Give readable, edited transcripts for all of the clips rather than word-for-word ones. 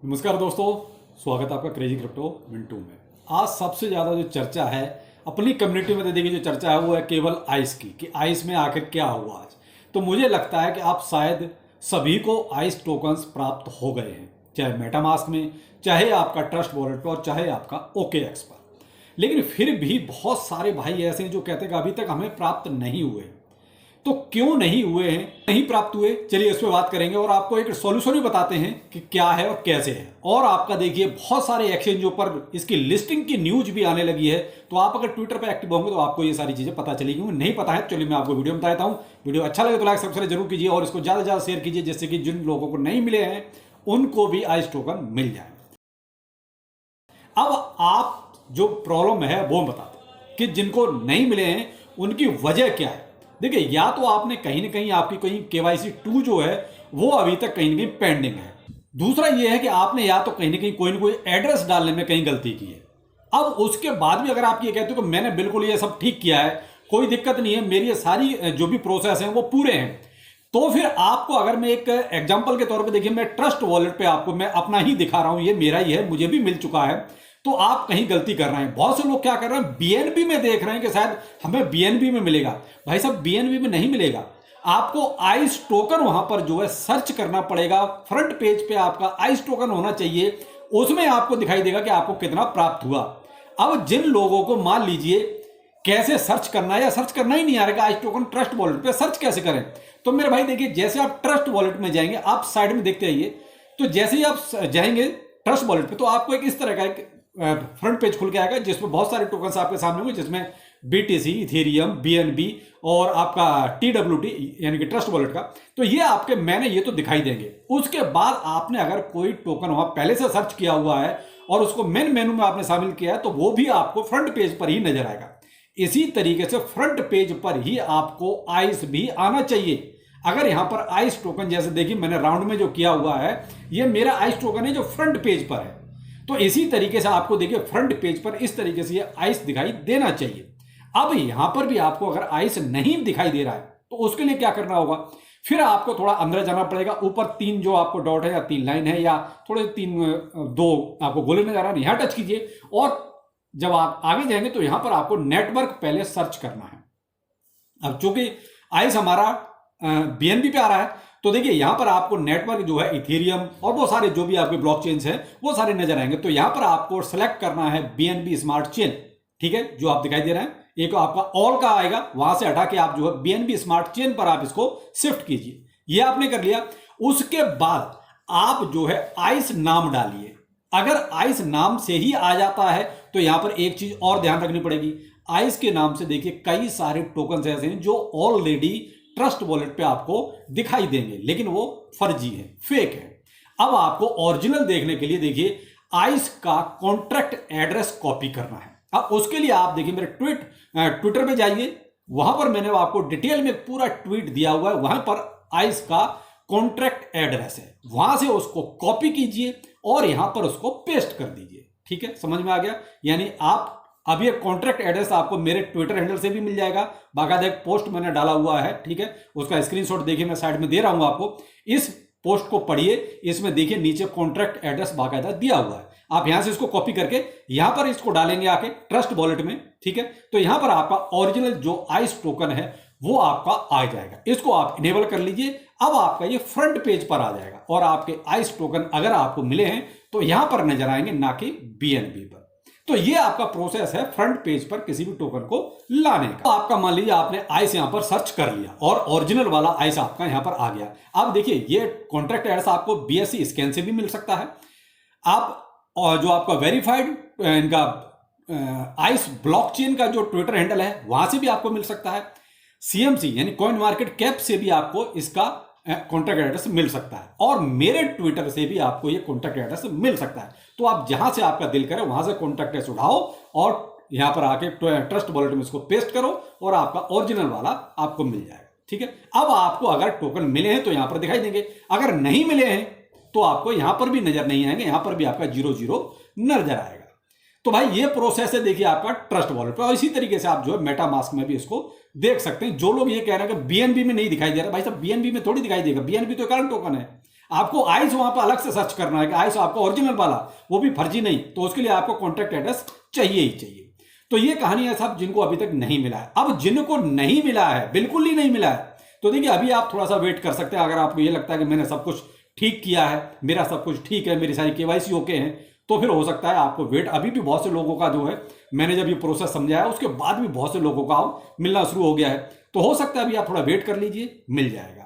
नमस्कार दोस्तों, स्वागत है आपका क्रेजी क्रिप्टो मिंटू में। आज सबसे ज़्यादा जो चर्चा है अपनी कम्युनिटी में, देखिए जो चर्चा है वो है केवल आइस की, कि आइस में आखिर क्या हुआ आज। तो मुझे लगता है कि आप शायद सभी को आइस टोकन्स प्राप्त हो गए हैं, चाहे मेटामास्क में, चाहे आपका ट्रस्ट वॉलेट पर और चाहे आपका OKX पर। लेकिन फिर भी बहुत सारे भाई ऐसे हैं जो कहते हैं कि अभी तक हमें प्राप्त नहीं हुए। तो क्यों नहीं हुए हैं, नहीं प्राप्त हुए, चलिए इस पर बात करेंगे और आपको एक सॉल्यूशन भी बताते हैं कि क्या है और कैसे है। और आपका देखिए बहुत सारे एक्सचेंजों पर इसकी लिस्टिंग की न्यूज भी आने लगी है, तो आप अगर ट्विटर पर एक्टिव होंगे तो आपको ये सारी चीजें पता चलेगी। नहीं पता है चलिए मैं आपको वीडियो में बता देता हूँ। वीडियो अच्छा लगे तो लाइक सब्सक्राइब जरूर कीजिए और इसको ज्यादा से ज्यादा शेयर कीजिए, जिससे कि जिन लोगों को नहीं मिले हैं उनको भी आइस टोकन मिल जाए। अब आप जो प्रॉब्लम है वो बताते हैं कि जिनको नहीं मिले हैं उनकी वजह क्या है। देखिए, या तो आपने कहीं ना कहीं आपकी कहीं KYC 2 जो है वो अभी तक कहीं ना कहीं पेंडिंग है। दूसरा ये है कि आपने या तो कहीं ना कोई एड्रेस डालने में कहीं गलती की है। अब उसके बाद भी अगर आप ये कहते हो कि मैंने बिल्कुल ये सब ठीक किया है, कोई दिक्कत नहीं है, मेरी ये सारी जो भी प्रोसेस हैं वो पूरे हैं, तो फिर आपको अगर मैं एक एग्जांपल के तौर पे, देखिए मैं ट्रस्ट वॉलेट पे आपको मैं अपना ही दिखा रहा हूं, ये मेरा ही है, मुझे भी मिल चुका है। तो आप कहीं गलती कर रहे हैं। बहुत से लोग क्या कर रहे हैं, BNB में देख रहे हैं कि शायद हमें BNB में मिलेगा। भाई साहब, BNB में नहीं मिलेगा, आपको आइस टोकन वहां पर जो है सर्च करना पड़ेगा। फ्रंट पेज पे आपका आइस टोकन होना चाहिए, उसमें आपको दिखाई देगा कि आपको कितना प्राप्त हुआ। अब जिन लोगों को मान लीजिए कैसे सर्च करना है या सर्च करना ही नहीं आ रहा आइस टोकन ट्रस्ट वॉलेट पे सर्च कैसे करें, तो मेरे भाई देखिए, जैसे आप ट्रस्ट वॉलेट में जाएंगे, आप साइड में देखते आइए, तो जैसे ही आप जाएंगे ट्रस्ट वॉलेट पे तो आपको एक इस तरह का एक फ्रंट पेज खुल के आएगा, जिसमें बहुत सारे टोकन्स आपके सामने होंगे, जिसमें BTC, इथेरियम, BNB और आपका TWT यानी कि ट्रस्ट वॉलेट का। तो ये आपके मैंने ये तो दिखाई देंगे। उसके बाद आपने अगर कोई टोकन वहां पहले से सर्च किया हुआ है और उसको मेन मेनू में आपने शामिल किया है, तो वो भी आपको फ्रंट पेज पर ही नजर आएगा। इसी तरीके से फ्रंट पेज पर ही आपको आइस भी आना चाहिए। अगर यहां पर आइस टोकन, जैसे देखिए मैंने राउंड में जो किया हुआ है, ये मेरा आइस टोकन है जो फ्रंट पेज पर है, तो इसी तरीके से आपको देखिए फ्रंट पेज पर इस तरीके से ये आइस दिखाई देना चाहिए। अब यहां पर भी आपको अगर आइस नहीं दिखाई दे रहा है तो उसके लिए क्या करना होगा, फिर आपको थोड़ा अंदर जाना पड़ेगा। ऊपर 3 जो आपको डॉट है या 3 लाइन है या थोड़े 2 आपको गोले नजर आ रहे हैं, यहां टच कीजिए और जब आप आगे जाएंगे तो यहां पर आपको नेटवर्क पहले सर्च करना है। अब चूंकि आइस हमारा BNB पे आ रहा है, तो देखिए यहां पर आपको नेटवर्क जो है इथेरियम और वो सारे जो भी आपके ब्लॉकचेन्स हैं वो सारे नजर आएंगे। तो यहां पर आपको सेलेक्ट करना है BNB स्मार्ट चेन, ठीक है, जो आप दिखाई दे रहे हैं। एक आपका ऑल का आएगा, वहां से हटा के आप जो है BNB स्मार्ट चेन पर आप इसको शिफ्ट कीजिए। ये आपने कर लिया। उसके बाद आप जो है आइस नाम डालिए। अगर आइस नाम से ही आ जाता है तो यहां पर एक चीज और ध्यान रखनी पड़ेगी, आइस के नाम से देखिए कई सारे टोकन ऐसे हैं जो ऑलरेडी ट्रस्ट वॉलेट पे आपको दिखाई देंगे, लेकिन वो फर्जी है, फेक है। अब आपको ओरिजिनल देखने के लिए देखिए आइस का कॉन्ट्रैक्ट एड्रेस कॉपी करना है। अब उसके लिए आप देखिए मेरे ट्विटर पे जाइए, वहां पर मैंने आपको डिटेल में पूरा ट्वीट दिया हुआ है, वहां पर आइस का कॉन्ट्रैक्ट एड्रेस है, वहां से उसको कॉपी कीजिए और यहां पर उसको पेस्ट कर दीजिए। ठीक है, समझ में आ गया। यानी आप अब ये कॉन्ट्रैक्ट एड्रेस आपको मेरे ट्विटर हैंडल से भी मिल जाएगा, बाकायदा एक पोस्ट मैंने डाला हुआ है, ठीक है, उसका स्क्रीनशॉट देखिए मैं साइड में दे रहा हूं आपको। इस पोस्ट को पढ़िए, इसमें देखिए नीचे कॉन्ट्रैक्ट एड्रेस बाकायदा दिया हुआ है। आप यहां से इसको कॉपी करके यहां पर इसको डालेंगे आके ट्रस्ट वॉलेट में, ठीक है, तो यहां पर आपका ओरिजिनल जो आइस टोकन है वो आपका आ जाएगा। इसको आप इनेबल कर लीजिए। अब आपका ये फ्रंट पेज पर आ जाएगा और आपके आइस टोकन अगर आपको मिले हैं तो यहां पर नजर आएंगे, ना कि BNB पर। तो ये आपका प्रोसेस है फ्रंट पेज पर किसी भी टोकन को लाने का। तो आपका मान लीजिए आपने आइस यहां पर सर्च कर लिया और ओरिजिनल वाला आइस आपका यहां पर आ गया। अब देखिए ये कॉन्ट्रैक्ट एड्रेस आपको BSC स्कैन से भी मिल सकता है। आप और जो आपका वेरीफाइड इनका आइस ब्लॉकचेन का जो ट्विटर हैंडल है वहां से भी आपको मिल सकता है। CMC यानी कॉइन मार्केट कैप से भी आपको इसका कॉन्टैक्ट एड्रेस मिल सकता है और मेरे ट्विटर से भी आपको ये कॉन्टैक्ट एड्रेस मिल सकता है। तो आप जहां से आपका दिल करे वहां से कॉन्टैक्ट एड्रेस उठाओ और यहां पर आके ट्रस्ट वॉलेट में इसको पेस्ट करो और आपका ओरिजिनल वाला आपको मिल जाएगा। ठीक है, अब आपको अगर टोकन मिले हैं तो यहां पर दिखाई देंगे, अगर नहीं मिले हैं तो आपको यहां पर भी नजर नहीं आएंगे, यहां पर भी आपका 0 नजर आएगा। तो भाई ये प्रोसेस है देखिए आपका ट्रस्ट वॉलेट पे, और इसी तरीके से आप जो है मेटामास्क में भी इसको देख सकते हैं। जो लोग ये कह रहे हैं कि BNB में नहीं दिखाई दे रहा, भाई साहब BNB में थोड़ी दिखाई देगा, BNB तो करंट टोकन है। आपको आइस वहां पर अलग से सर्च करना है कि आइस आपका ओरिजिनल वाला, वो भी फर्जी नहीं, तो उसके लिए आपको कॉन्टैक्ट एड्रेस चाहिए ही चाहिए। तो ये कहानी है साहब जिनको अभी तक नहीं मिला है। अब जिनको नहीं मिला है, बिल्कुल ही नहीं मिला है, तो देखिए अभी आप थोड़ा सा वेट कर सकते हैं। अगर आपको ये लगता है कि मैंने सब कुछ ठीक किया है, मेरा सब कुछ ठीक है, मेरी सारी केवाईसी ओके है, तो फिर हो सकता है आपको वेट। अभी भी बहुत से लोगों का जो है, मैंने जब ये प्रोसेस समझाया उसके बाद भी बहुत से लोगों का मिलना शुरू हो गया है, तो हो सकता है अभी आप थोड़ा वेट कर लीजिए, मिल जाएगा।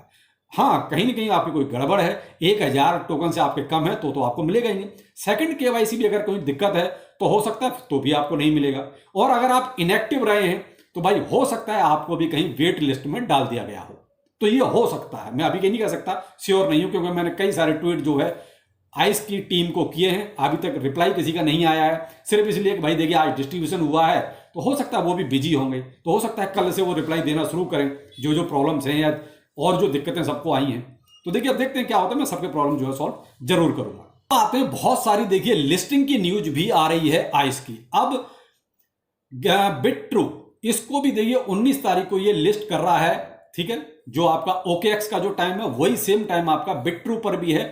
हाँ, कहीं ना कहीं आपकी कोई गड़बड़ है, 1000 टोकन से आपके कम है तो आपको मिलेगा ही नहीं। सेकंड केवाईसी भी अगर कोई दिक्कत है तो हो सकता है तो भी आपको नहीं मिलेगा। और अगर आप इनएक्टिव रहे हैं तो भाई हो सकता है आपको भी कहीं वेट लिस्ट में डाल दिया गया हो, तो ये हो सकता है। मैं अभी ये नहीं कह सकता, श्योर नहीं हूं, क्योंकि मैंने कई सारे ट्वीट जो है आइस की टीम को किए हैं, अभी तक रिप्लाई किसी का नहीं आया है, सिर्फ इसलिए कि भाई देखिए आज डिस्ट्रीब्यूशन हुआ है, तो हो सकता है वो भी बिजी होंगे, तो हो सकता है कल से वो रिप्लाई देना शुरू करें जो जो प्रॉब्लम्स हैं या और जो दिक्कतें सबको आई हैं। तो देखिए अब देखते हैं क्या होता है, मैं सबके प्रॉब्लम जो है सॉल्व जरूर करूंगा। तो आते हैं बहुत सारी देखिए लिस्टिंग की न्यूज भी आ रही है आइस की। अब बिट्रू, इसको भी देखिए 19 तारीख को ये लिस्ट कर रहा है, ठीक है। जो आपका OKX का जो टाइम है वही सेम टाइम आपका बिट्रू पर भी है,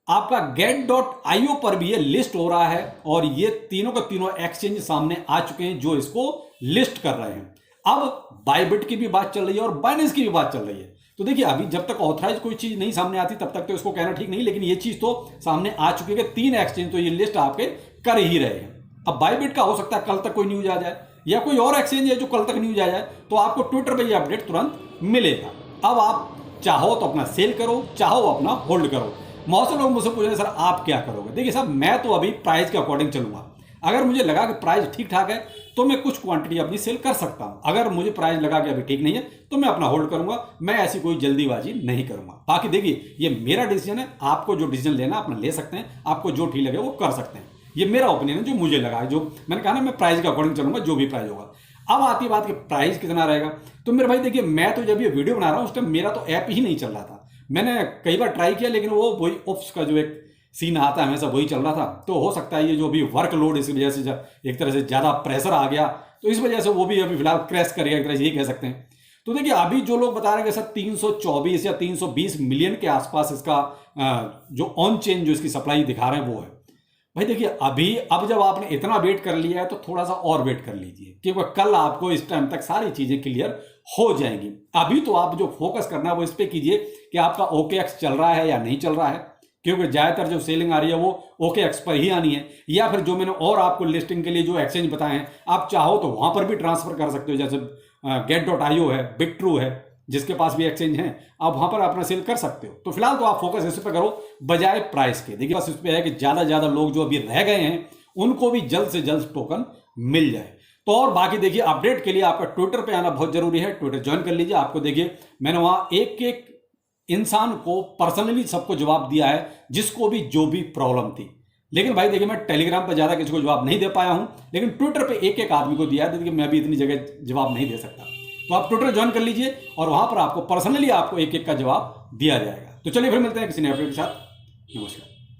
आपका get.io पर भी ये लिस्ट हो रहा है, और ये तीनों के तीनों एक्सचेंज सामने आ चुके हैं जो इसको लिस्ट कर रहे हैं। अब बायबिट की भी बात चल रही है और बाइनेंस की भी बात चल रही है। तो देखिए अभी जब तक ऑथराइज कोई चीज नहीं सामने आती तब तक तो इसको कहना ठीक नहीं, लेकिन ये चीज तो सामने आ चुकी है कि 3 एक्सचेंज तो ये लिस्ट आपके कर ही रहे हैं। अब बायबिट का हो सकता है कल तक कोई न्यूज आ जाए, या कोई और एक्सचेंज है जो कल तक न्यूज आ जाए, तो आपको ट्विटर पर ये अपडेट तुरंत मिलेगा। अब आप चाहो तो अपना सेल करो, चाहो अपना होल्ड करो। बहुत से लोग मुझसे पूछ रहे सर आप क्या करोगे। देखिए साहब, मैं तो अभी प्राइस के अकॉर्डिंग चलूंगा। अगर मुझे लगा कि प्राइस ठीक ठाक है तो मैं कुछ क्वांटिटी अपनी सेल कर सकता हूं। अगर मुझे प्राइस लगा कि अभी ठीक नहीं है तो मैं अपना होल्ड करूंगा। मैं ऐसी कोई जल्दीबाजी नहीं करूंगा। बाकी देखिए ये मेरा डिसीजन है, आपको जो डिसीजन लेना अपना ले सकते हैं, आपको जो ठीक लगे वो कर सकते हैं। ये मेरा ओपिनियन है जो मुझे लगा, जो मैंने कहा ना मैं प्राइस के अकॉर्डिंग चलूंगा, जो भी प्राइस होगा। अब आती है बात कि प्राइस कितना रहेगा। तो मेरे भाई देखिए, मैं तो जब ये वीडियो बना रहा हूं उस टाइम मेरा तो ऐप ही नहीं चल रहा था। मैंने कई बार ट्राई किया लेकिन वो वही ऑप्स का जो एक सीन आता है हमेशा वही चल रहा था। तो हो सकता है ये जो भी वर्कलोड इस वजह से एक तरह से ज़्यादा प्रेशर आ गया, तो इस वजह से वो भी अभी फिलहाल क्रैश करेगा, एक तरह से यही कह सकते हैं। तो देखिए अभी जो लोग बता रहे हैं कि सर 324 या 320 मिलियन के आसपास इसका जो ऑन चेन जो इसकी सप्लाई दिखा रहे हैं वो है। भाई देखिए अभी अब जब आपने इतना वेट कर लिया है तो थोड़ा सा और वेट कर लीजिए, क्योंकि कल आपको इस टाइम तक सारी चीजें क्लियर हो जाएंगी। अभी तो आप जो फोकस करना है वो इस पे कीजिए कि आपका OKX चल रहा है या नहीं चल रहा है, क्योंकि ज्यादातर जो सेलिंग आ रही है वो OKX पर ही आनी है, या फिर जो मैंने और आपको लिस्टिंग के लिए जो एक्सचेंज बताए हैं आप चाहो तो वहां पर भी ट्रांसफर कर सकते हो। जैसे get.io है, बिट्रू है, जिसके पास भी एक्सचेंज है, आप वहां पर अपना सेल कर सकते हो। तो फिलहाल तो आप फोकस इस पे करो बजाय प्राइस के। देखिए बस इस पे है कि ज्यादा ज्यादा लोग जो अभी रह गए हैं उनको भी जल्द से जल्द टोकन मिल जाए। तो और बाकी देखिए अपडेट के लिए आपका ट्विटर पे आना बहुत जरूरी है, ट्विटर ज्वाइन कर लीजिए। आपको देखिए मैंने वहां एक एक इंसान को पर्सनली सबको जवाब दिया है जिसको भी जो भी प्रॉब्लम थी। लेकिन भाई देखिए मैं टेलीग्राम पर ज्यादा किसी को जवाब नहीं दे पाया हूं, लेकिन ट्विटर पे एक एक आदमी को दिया है। देखिए मैं भी इतनी जगह जवाब नहीं दे सकता, तो आप ट्विटर ज्वाइन कर लीजिए और वहां पर आपको पर्सनली आपको एक एक का जवाब दिया जाएगा। तो चलिए फिर मिलते हैं किसी नए अपडेट के साथ। नमस्कार।